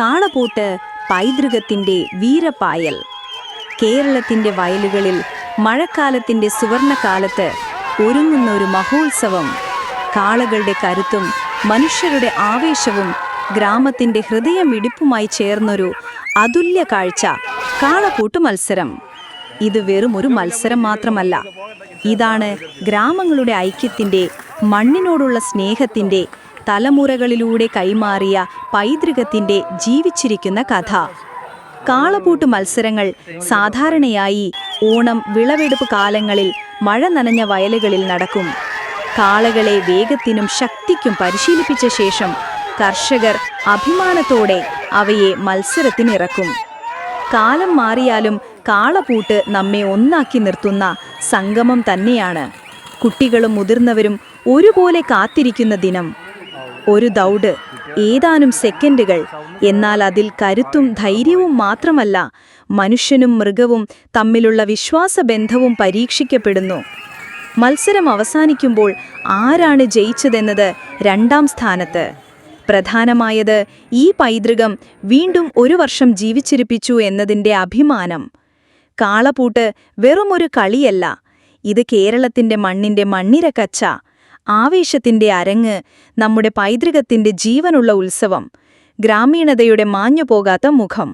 കാളപൂട്ട് പൈതൃകത്തിന്റെ വീരപ്പായൽ. കേരളത്തിന്റെ വയലുകളിൽ മഴക്കാലത്തിന്റെ സുവർണകാലത്ത് ഒരുങ്ങുന്ന ഒരു മഹോത്സവം. കാളകളുടെ കരുത്തും മനുഷ്യരുടെ ആവേശവും ഗ്രാമത്തിന്റെ ഹൃദയമിടിപ്പുമായി ചേർന്നൊരു അതുല്യ കാഴ്ച, കാളപൂട്ട് മത്സരം. ഇത് വെറും ഒരു മത്സരം മാത്രമല്ല, ഇതാണ് ഗ്രാമങ്ങളുടെ ഐക്യത്തിന്റെ, മണ്ണിനോടുള്ള സ്നേഹത്തിന്റെ, തലമുറകളിലൂടെ കൈമാറിയ പൈതൃകത്തിന്റെ ജീവിച്ചിരിക്കുന്ന കഥ. കാളപൂട്ട് മത്സരങ്ങൾ സാധാരണയായി ഓണം, വിളവെടുപ്പ് കാലങ്ങളിൽ മഴ നനഞ്ഞ വയലുകളിൽ നടക്കും. കാളകളെ വേഗത്തിനും ശക്തിക്കും പരിശീലിപ്പിച്ച ശേഷം കർഷകർ അഭിമാനത്തോടെ അവയെ മത്സരത്തിനിറക്കും. കാലം മാറിയാലും കാളപൂട്ട് നമ്മെ ഒന്നാക്കി നിർത്തുന്ന സംഗമം തന്നെയാണ്. കുട്ടികളും മുതിർന്നവരും ഒരുപോലെ കാത്തിരിക്കുന്ന ദിനം. ഒരു ദൗഡ്, ഏതാനും സെക്കൻഡുകൾ, എന്നാൽ അതിൽ കരുത്തും ധൈര്യവും മാത്രമല്ല, മനുഷ്യനും മൃഗവും തമ്മിലുള്ള വിശ്വാസബന്ധവും പരീക്ഷിക്കപ്പെടുന്നു. മത്സരം അവസാനിക്കുമ്പോൾ ആരാണ് ജയിച്ചതെന്നത് രണ്ടാം സ്ഥാനത്ത്. പ്രധാനമായത് ഈ പൈതൃകം വീണ്ടും ഒരു വർഷം ജീവിച്ചിരിപ്പിച്ചു എന്നതിൻ്റെ അഭിമാനം. കാളപൂട്ട് വെറുമൊരു കളിയല്ല, ഇത് കേരളത്തിൻ്റെ മണ്ണിൻ്റെ മണ്ണിരക്കച്ച, ആവേശത്തിൻ്റെ അരങ്ങ്, നമ്മുടെ പൈതൃകത്തിൻ്റെ ജീവനുള്ള ഉത്സവം, ഗ്രാമീണതയുടെ മാഞ്ഞുപോകാത്ത മുഖം.